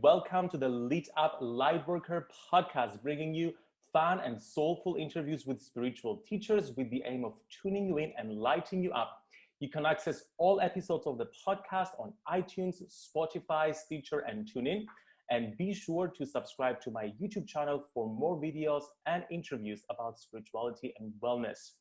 Welcome to the Lit Up Lightworker Podcast, bringing you fun and soulful interviews with spiritual teachers with the aim of tuning you in and lighting you up. You can access all episodes of the podcast on iTunes, Spotify, Stitcher, and TuneIn. And be sure to subscribe to my YouTube channel for more videos and interviews about spirituality and wellness.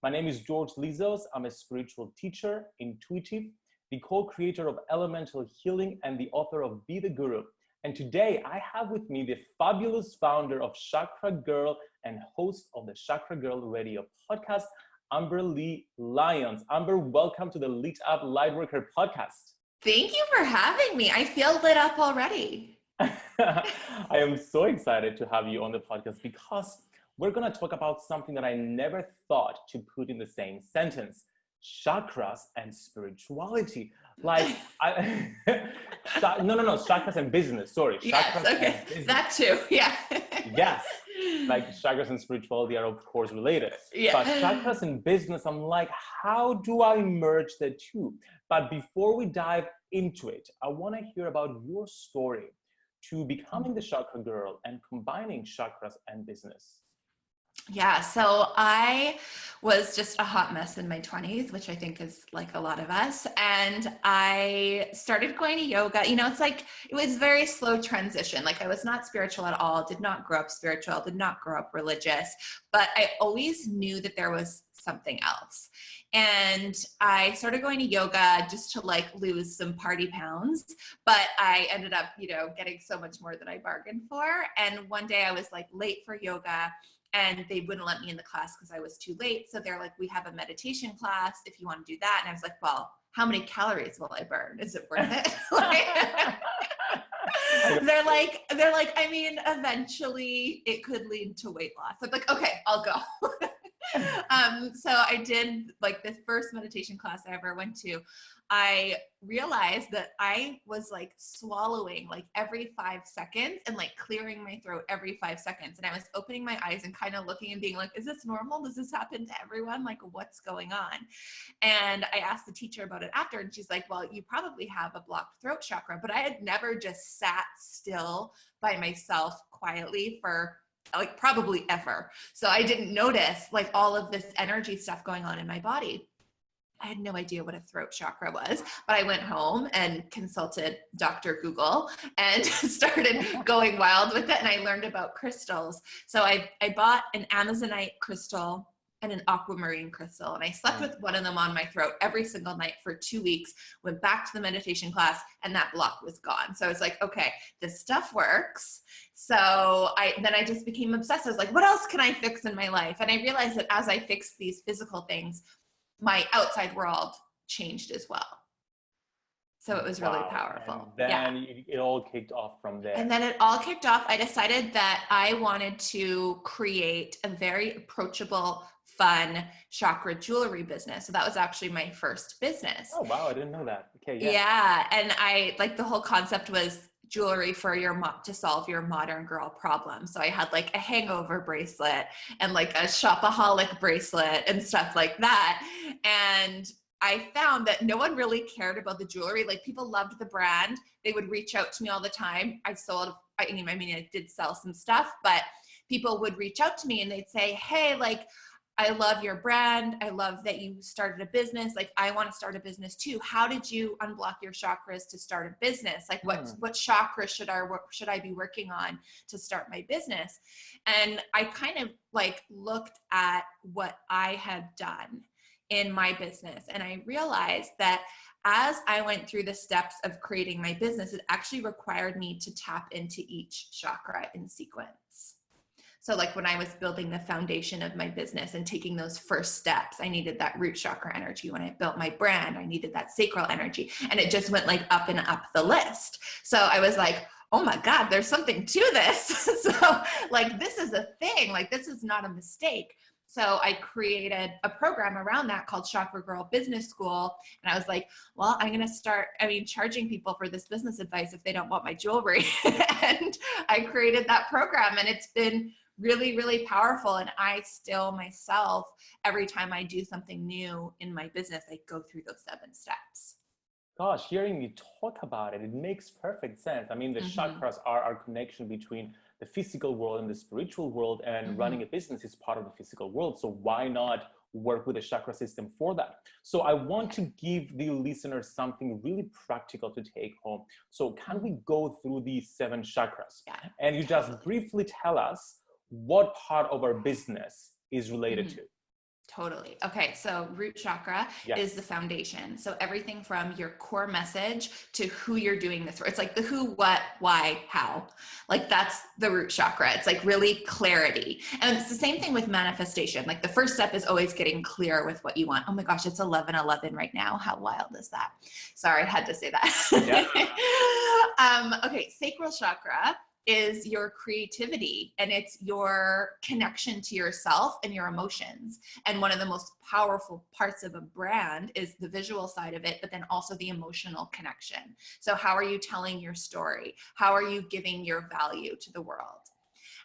My name is George Lizos. I'm a spiritual teacher, intuitive, the co-creator of Elemental Healing, and the author of Be the Guru. And today I have with me the fabulous founder of Chakra Girl and host of the Chakra Girl Radio Podcast, Amber-Lee Lyons. Amber, welcome to the Lit Up Lightworker Podcast. Thank you for having me. I feel lit up already. I am so excited to have you on the podcast because we're going to talk about something that I never thought to put in the same sentence: chakras and spirituality. Like, chakras and business. Sorry. Yes, chakras okay. and business. That too, yeah. Yes. Like chakras and spirituality are of course related. Yeah. But chakras and business, I'm like, how do I merge the two? But before we dive into it, I want to hear about your story to becoming the Chakra Girl and combining chakras and business. Yeah, so I was just a hot mess in my 20s, which I think is like a lot of us. And I started going to yoga. You know, it's like, it was very slow transition. Like I was not spiritual at all, did not grow up spiritual, did not grow up religious, but I always knew that there was something else. And I started going to yoga just to like lose some party pounds, but I ended up, getting so much more than I bargained for. And one day I was like late for yoga, and they wouldn't let me in the class because I was too late. So they're like, we have a meditation class if you want to do that. And I was like, well, how many calories will I burn? Is it worth it? They're like, I mean, eventually it could lead to weight loss. I'm like, okay, I'll go. So I did like the first meditation class I ever went to. I realized that I was like swallowing like every 5 seconds and like clearing my throat every 5 seconds. And I was opening my eyes and kind of looking and being like, is this normal? Does this happen to everyone? Like, what's going on? And I asked the teacher about it after, and she's like, well, you probably have a blocked throat chakra. But I had never just sat still by myself quietly for like probably ever. So I didn't notice like all of this energy stuff going on in my body. I had no idea what a throat chakra was, but I went home and consulted Dr. Google and started going wild with it. And I learned about crystals. So I bought an Amazonite crystal and an aquamarine crystal. And I slept with one of them on my throat every single night for 2 weeks, went back to the meditation class, and that block was gone. So I was like, okay, this stuff works. So then I just became obsessed. I was like, what else can I fix in my life? And I realized that as I fixed these physical things, my outside world changed as well. So it was really powerful. And then it all kicked off from there. And then it all kicked off. I decided that I wanted to create a very approachable, fun chakra jewelry business. So that was actually my first business. Oh, wow. I didn't know that. Okay. Yeah. Yeah. And I like the whole concept was jewelry for to solve your modern girl problem. So I had like a hangover bracelet and like a shopaholic bracelet and stuff like that. And I found that no one really cared about the jewelry. Like people loved the brand. They would reach out to me all the time. I did sell some stuff, but people would reach out to me and they'd say, hey, like, I love your brand. I love that you started a business. Like, I want to start a business too. How did you unblock your chakras to start a business? Like, what chakra should I be working on to start my business? And I kind of like looked at what I had done in my business. And I realized that as I went through the steps of creating my business, it actually required me to tap into each chakra in sequence. So like when I was building the foundation of my business and taking those first steps, I needed that root chakra energy. When I built my brand, I needed that sacral energy. And it just went like up and up the list. So I was like, oh my God, there's something to this. So like, this is a thing, like this is not a mistake. So I created a program around that called Chakra Girl Business School. And I was like, well, I'm going to start, charging people for this business advice if they don't want my jewelry. And I created that program, and it's been really, really powerful. And I still myself, every time I do something new in my business, I go through those 7 steps. Gosh, hearing you talk about it, it makes perfect sense. I mean, the chakras are our connection between the physical world and the spiritual world, and running a business is part of the physical world. So why not work with the chakra system for that? So I want to give the listeners something really practical to take home. So can we go through these 7 chakras? Yeah, And you just briefly tell us what part of our business is related to. Totally. Okay. So root chakra is the foundation. So everything from your core message to who you're doing this for. It's like the who, what, why, how. Like that's the root chakra. It's like really clarity. And it's the same thing with manifestation. Like the first step is always getting clear with what you want. Oh my gosh, it's 11:11 right now. How wild is that? Sorry, I had to say that. Okay. Sacral chakra is your creativity, and it's your connection to yourself and your emotions. And one of the most powerful parts of a brand is the visual side of it, but then also the emotional connection. So how are you telling your story? How are you giving your value to the world?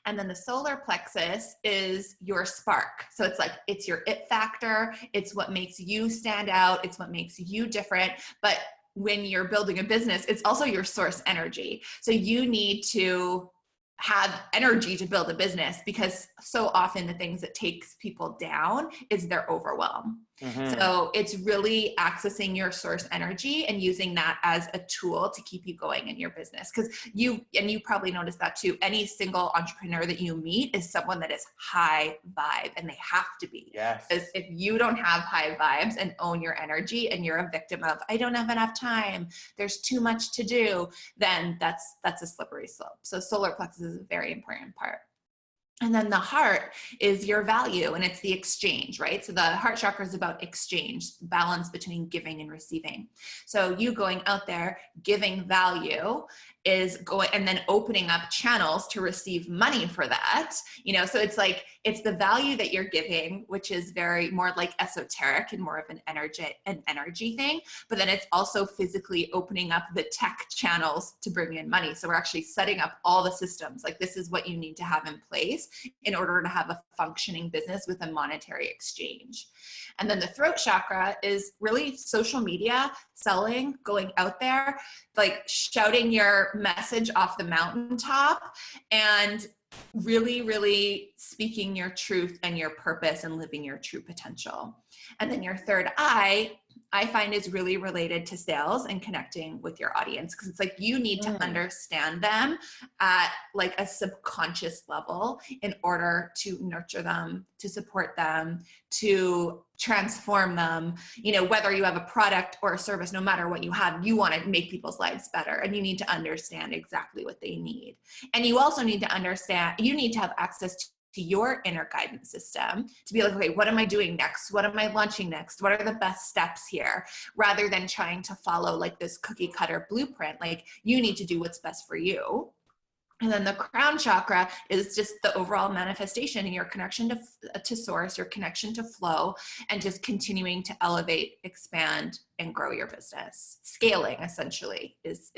And then the solar plexus is your spark. So it's like, it's your it factor. It's what makes you stand out. It's what makes you different. But when you're building a business, it's also your source energy. So you need to have energy to build a business, because so often the things that takes people down is their overwhelm. So it's really accessing your source energy and using that as a tool to keep you going in your business. Because you probably noticed that too, any single entrepreneur that you meet is someone that is high vibe, and they have to be. Because if you don't have high vibes and own your energy, and you're a victim of, I don't have enough time, there's too much to do, then that's a slippery slope. So solar plexus is a very important part. And then the heart is your value, and it's the exchange, right? So the heart chakra is about exchange, balance between giving and receiving. So you going out there, giving value is going, and then opening up channels to receive money for that, so it's like, it's the value that you're giving, which is very more like esoteric and more of an energy thing. But then it's also physically opening up the tech channels to bring in money. So we're actually setting up all the systems. Like, this is what you need to have in place in order to have a functioning business with a monetary exchange. And then the throat chakra is really social media, selling, going out there, like shouting your message off the mountaintop, and really, really speaking your truth and your purpose and living your true potential. And then your third eye, I find, is really related to sales and connecting with your audience, because it's like you need to understand them at like a subconscious level in order to nurture them, to support them, to transform them. Whether you have a product or a service, no matter what you have, you want to make people's lives better, and you need to understand exactly what they need. And you also need to understand, you need to have access to your inner guidance system to be like, okay, what am I doing next? What am I launching next? What are the best steps here? Rather than trying to follow like this cookie cutter blueprint, like you need to do what's best for you. And then the crown chakra is just the overall manifestation and your connection to source, your connection to flow, and just continuing to elevate, expand, and grow your business. Scaling essentially is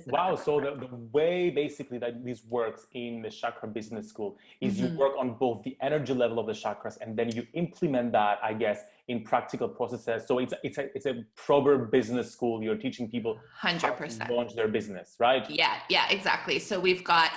wow. So the way basically that this works in the Chakra Business School is you work on both the energy level of the chakras, and then you implement that, I guess, in practical processes. So it's a proper business school. You're teaching people 100% how to launch their business, right? Yeah, exactly. So we've got,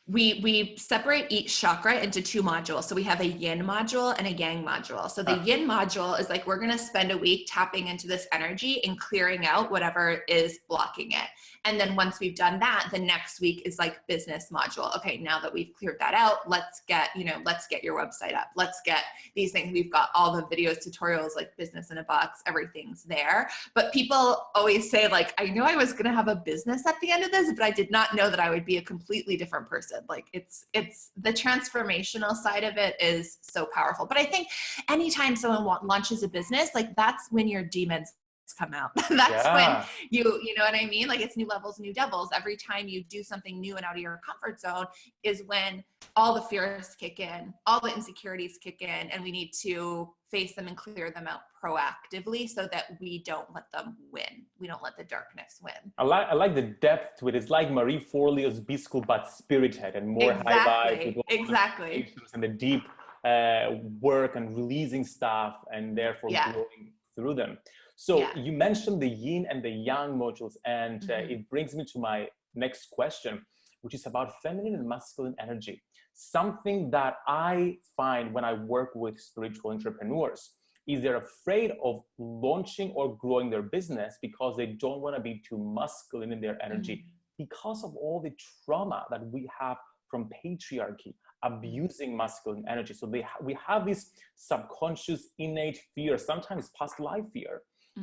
we separate each chakra into 2 modules. So we have a yin module and a yang module. So the yin module is like, we're going to spend a week tapping into this energy and clearing out whatever is blocking it. And then once we've done that, the next week is like business module. Okay, now that we've cleared that out, let's get your website up. Let's get these things. We've got all the videos, tutorials, like business in a box, everything's there. But people always say like, I knew I was going to have a business at the end of this, but I did not know that I would be a completely different person. Like it's the transformational side of it is so powerful. But I think anytime someone launches a business, like that's when your demons come out. That's when you know what I mean? Like it's new levels, new devils. Every time you do something new and out of your comfort zone is when all the fears kick in, all the insecurities kick in, and we need to face them and clear them out proactively so that we don't let them win. We don't let the darkness win. I like the depth to it. It's like Marie Forleo's B-School, but spirited and more high vibe. Exactly. And the deep work and releasing stuff, and therefore growing through them. So you mentioned the yin and the yang modules, and it brings me to my next question, which is about feminine and masculine energy. Something that I find when I work with spiritual entrepreneurs is they're afraid of launching or growing their business because they don't want to be too masculine in their energy because of all the trauma that we have from patriarchy, abusing masculine energy. So we have this subconscious innate fear, sometimes past life fear,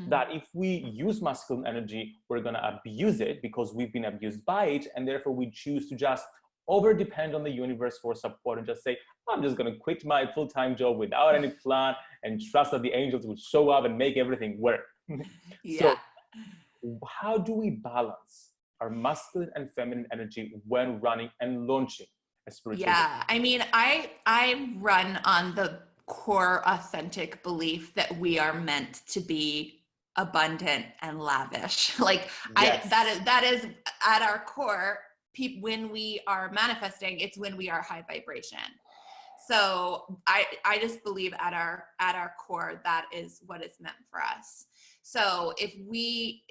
that if we use masculine energy, we're going to abuse it because we've been abused by it. And therefore we choose to just over depend on the universe for support and just say, I'm just going to quit my full-time job without any plan and trust that the angels will show up and make everything work. So how do we balance our masculine and feminine energy when running and launching a spiritual business? I mean, I run on the core authentic belief that we are meant to be abundant and lavish. Like that is at our core. When we are manifesting, it's when we are high vibration. So I just believe at our core, that is what is meant for us. So if we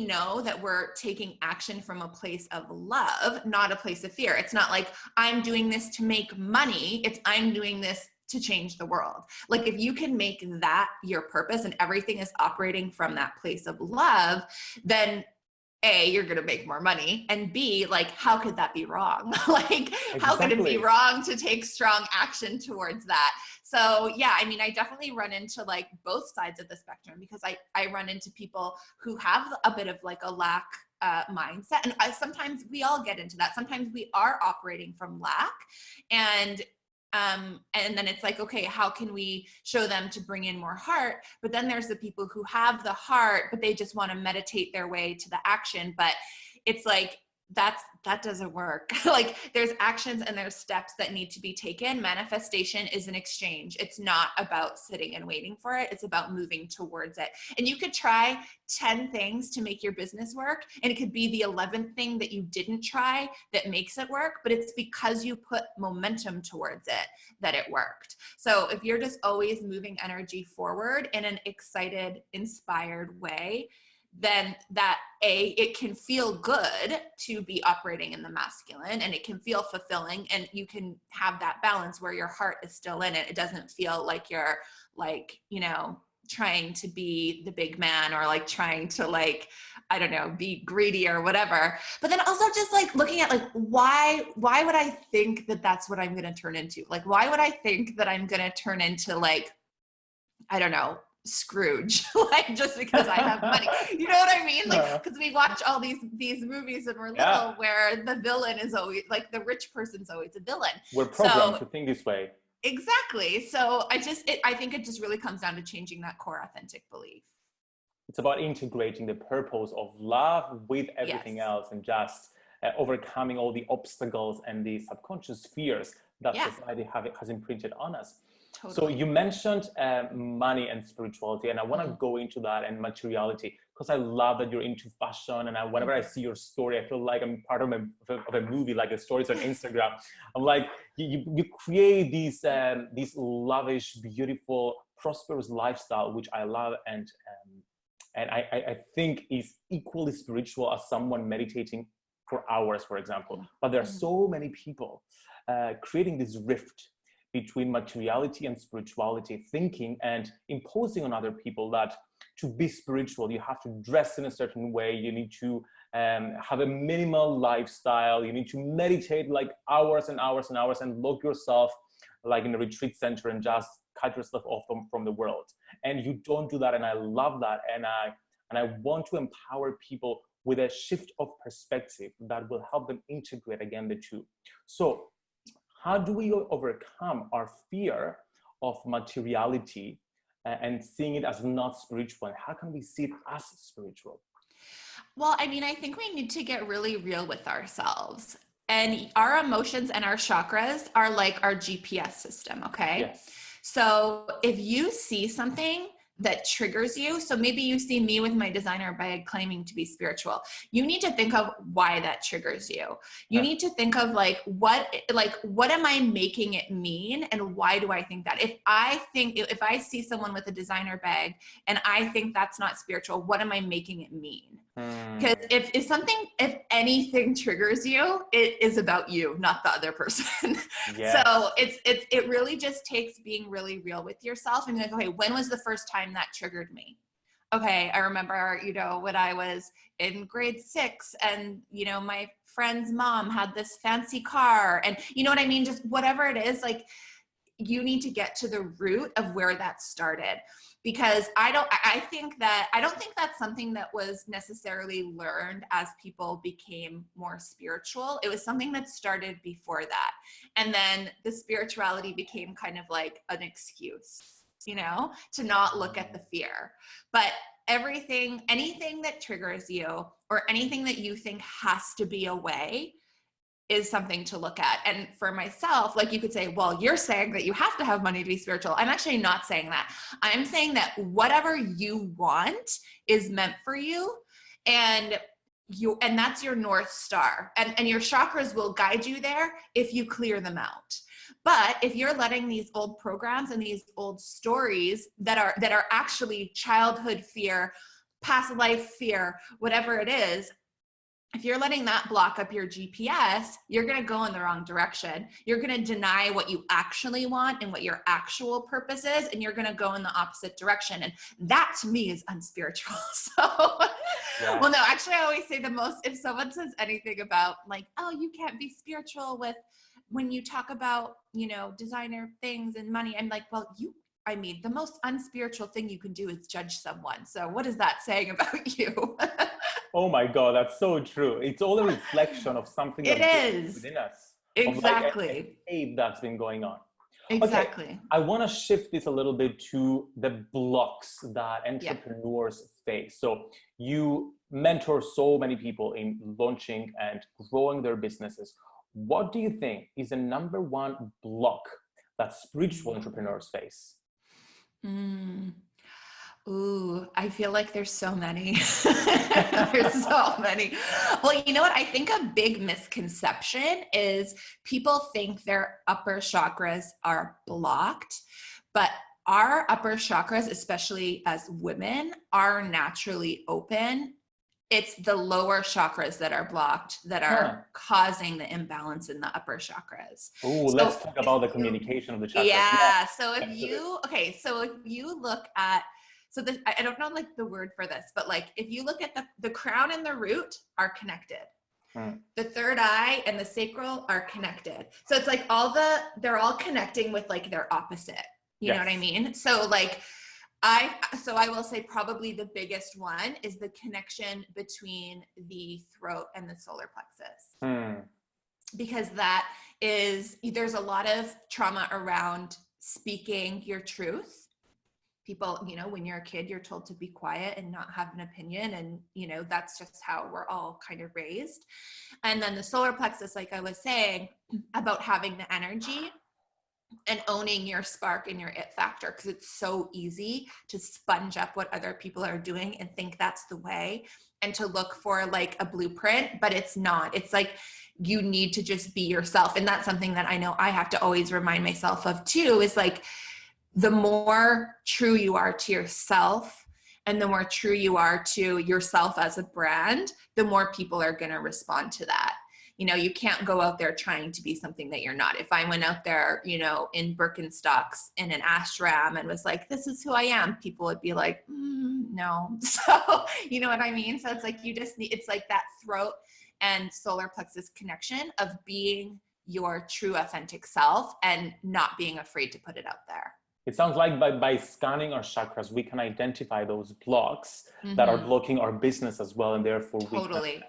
know that we're taking action from a place of love, not a place of fear, it's not like I'm doing this to make money, it's I'm doing this to change the world. Like if you can make that your purpose and everything is operating from that place of love, then A, you're going to make more money, and B, like, how could that be wrong? Like, how could it be wrong to take strong action towards that? So yeah, I mean, I definitely run into like both sides of the spectrum, because I run into people who have a bit of like a lack mindset. And sometimes we all get into that. Sometimes we are operating from lack, and then it's like, okay, how can we show them to bring in more heart? But then there's the people who have the heart, but they just want to meditate their way to the action. But it's like, that doesn't work. Like there's actions and there's steps that need to be taken. Manifestation is an exchange. It's not about sitting and waiting for it. It's about moving towards it. And you could try 10 things to make your business work, and it could be the 11th thing that you didn't try that makes it work, but it's because you put momentum towards it that it worked. So if you're just always moving energy forward in an excited, inspired way, then it can feel good to be operating in the masculine, and it can feel fulfilling, and you can have that balance where your heart is still in it. It doesn't feel like you're like, trying to be the big man, or like trying to like, I don't know, be greedy or whatever. But then also just like looking at like, why would I think that that's what I'm going to turn into? Like, why would I think that I'm going to turn into like, I don't know, Scrooge, like just because I have money, you know what I mean? Like, because we watch all these movies when we're little, where the villain is always like, the rich person's always a villain. We're programmed to think this way. Exactly. So I think it just really comes down to changing that core authentic belief. It's about integrating the purpose of love with everything else, and just overcoming all the obstacles and the subconscious fears that society has imprinted on us. Totally. So you mentioned money and spirituality, and I want to go into that, and materiality, because I love that you're into fashion, and whenever I see your story, I feel like I'm part of a movie, like the stories on Instagram. I'm like, you create these lavish, beautiful, prosperous lifestyle, which I love, and I think is equally spiritual as someone meditating for hours, for example. But there are so many people creating this rift between materiality and spirituality, thinking and imposing on other people that to be spiritual, you have to dress in a certain way, you need to have a minimal lifestyle, you need to meditate like hours and hours and hours, and lock yourself like in a retreat center and just cut yourself off from the world. And you don't do that, and I love that, and I want to empower people with a shift of perspective that will help them integrate again the two. So how do we overcome our fear of materiality and seeing it as not spiritual? And how can we see it as spiritual? Well, I mean, I think we need to get really real with ourselves. And our emotions and our chakras are like our GPS system, okay? Yes. So if you see something that triggers you. So maybe you see me with my designer bag claiming to be spiritual. You need to think of why that triggers you. You need to think of like, what am I making it mean? And why do I think that? If I see someone with a designer bag and I think that's not spiritual, what am I making it mean? Because if anything triggers you, it is about you, not the other person. Yes. So it really just takes being really real with yourself and like, okay, when was the first time that triggered me? Okay, I remember, when I was in grade 6 and, my friend's mom had this fancy car and you know what I mean? Just whatever it is, like you need to get to the root of where that started. Because I don't think that's something that was necessarily learned as people became more spiritual. It was something that started before that. And then the spirituality became kind of like an excuse, to not look at the fear. But anything that triggers you or anything that you think has to be a way is something to look at. And for myself, like you could say, well, you're saying that you have to have money to be spiritual. I'm actually not saying that. I'm saying that whatever you want is meant for you. And that's your North Star. And your chakras will guide you there if you clear them out. But if you're letting these old programs and these old stories that are actually childhood fear, past life fear, whatever it is, if you're letting that block up your GPS, you're going to go in the wrong direction. You're going to deny what you actually want and what your actual purpose is, and you're going to go in the opposite direction. And that to me is unspiritual. So, yeah. Well, no, actually I always say if someone says anything about like, oh, you can't be spiritual when you talk about, designer things and money, I'm like, well, the most unspiritual thing you can do is judge someone. So what is that saying about you? Oh my God, that's so true. It's all a reflection of something that's within us. Exactly. Of like a cave that's been going on. Exactly. Okay, I want to shift this a little bit to the blocks that entrepreneurs face. So you mentor so many people in launching and growing their businesses. What do you think is the number one block that spiritual entrepreneurs face? Ooh, I feel like there's so many. There's so many. Well, you know what? I think a big misconception is people think their upper chakras are blocked, but our upper chakras, especially as women, are naturally open. It's the lower chakras that are blocked that are causing the imbalance in the upper chakras. Oh, let's talk about the communication of the chakras. Yeah. So if you look at, I don't know like the word for this, but like if you look at the crown and the root are connected. The third eye and the sacral are connected. So it's like they're all connecting with like their opposite. You know what I mean? So like, I will say probably the biggest one is the connection between the throat and the solar plexus. Because there's a lot of trauma around speaking your truth. People, when you're a kid, you're told to be quiet and not have an opinion. And, that's just how we're all kind of raised. And then the solar plexus, like I was saying, about having the energy and owning your spark and your it factor, because it's so easy to sponge up what other people are doing and think that's the way, and to look for like a blueprint, but it's not. It's like you need to just be yourself. And that's something that I know I have to always remind myself of too, is like the more true you are to yourself and the more true you are to yourself as a brand, the more people are going to respond to that. You can't go out there trying to be something that you're not. If I went out there, in Birkenstocks in an ashram and was like, this is who I am, people would be like, no. So, you know what I mean? So it's like, it's like that throat and solar plexus connection of being your true authentic self and not being afraid to put it out there. It sounds like by scanning our chakras, we can identify those blocks that are blocking our business as well. And therefore Totally.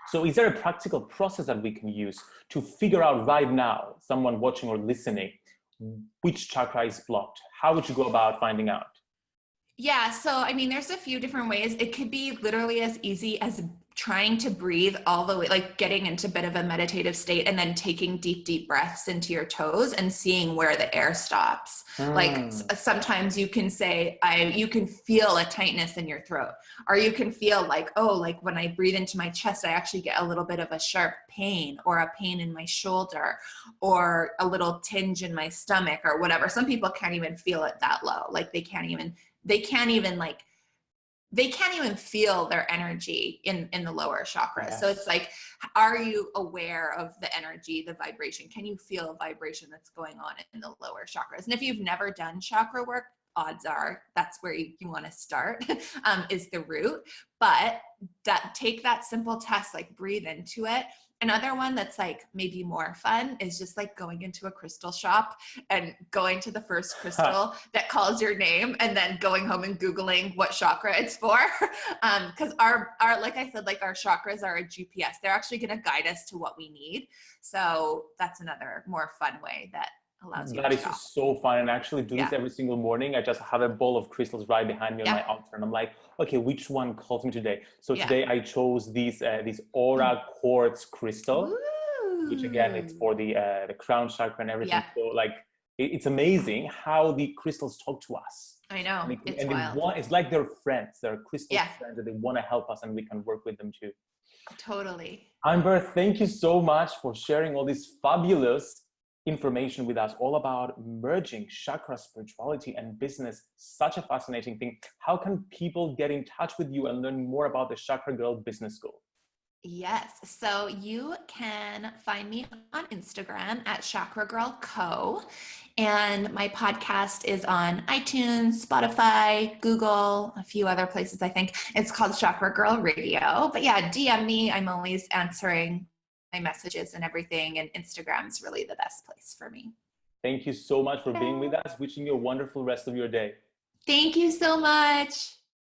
So is there a practical process that we can use to figure out right now, someone watching or listening, which chakra is blocked? How would you go about finding out? Yeah. So, there's a few different ways. It could be literally as easy as trying to breathe all the way, like getting into a bit of a meditative state and then taking deep, deep breaths into your toes and seeing where the air stops. Like sometimes you can say, you can feel a tightness in your throat, or you can feel like, oh, like when I breathe into my chest, I actually get a little bit of a sharp pain or a pain in my shoulder or a little tinge in my stomach or whatever. Some people can't even feel it that low. Like they can't even feel their energy in the lower chakras. Yes. So it's like, are you aware of the energy, the vibration? Can you feel a vibration that's going on in the lower chakras? And if you've never done chakra work, odds are that's where you want to start, is the root. But take that simple test, like breathe into it. Another one that's like maybe more fun is just like going into a crystal shop and going to the first crystal that calls your name and then going home and Googling what chakra it's for. Because our, like I said, like our chakras are a GPS. They're actually going to guide us to what we need. So that's another more fun way that allows you to shop. So fun. And actually do this every single morning. I just have a bowl of crystals right behind me on my altar, and I'm like, okay, which one calls me today? So today I chose this aura quartz crystal. Ooh. Which again, it's for the crown chakra and everything. So like, it's amazing how the crystals talk to us. I know. It's wild. It's like they're friends. They're crystal friends that they want to help us, and we can work with them too. Totally. Amber, thank you so much for sharing all this fabulous information with us, all about merging chakra, spirituality, and business. Such a fascinating thing. How can people get in touch with you and learn more about the Chakra Girl Business School? Yes. So you can find me on Instagram at Chakra Girl Co. And my podcast is on iTunes, Spotify, Google, a few other places, I think. It's called Chakra Girl Radio. But yeah, DM me. I'm always answering my messages and everything. And Instagram is really the best place for me. Thank you so much for being with us. Wishing you a wonderful rest of your day. Thank you so much.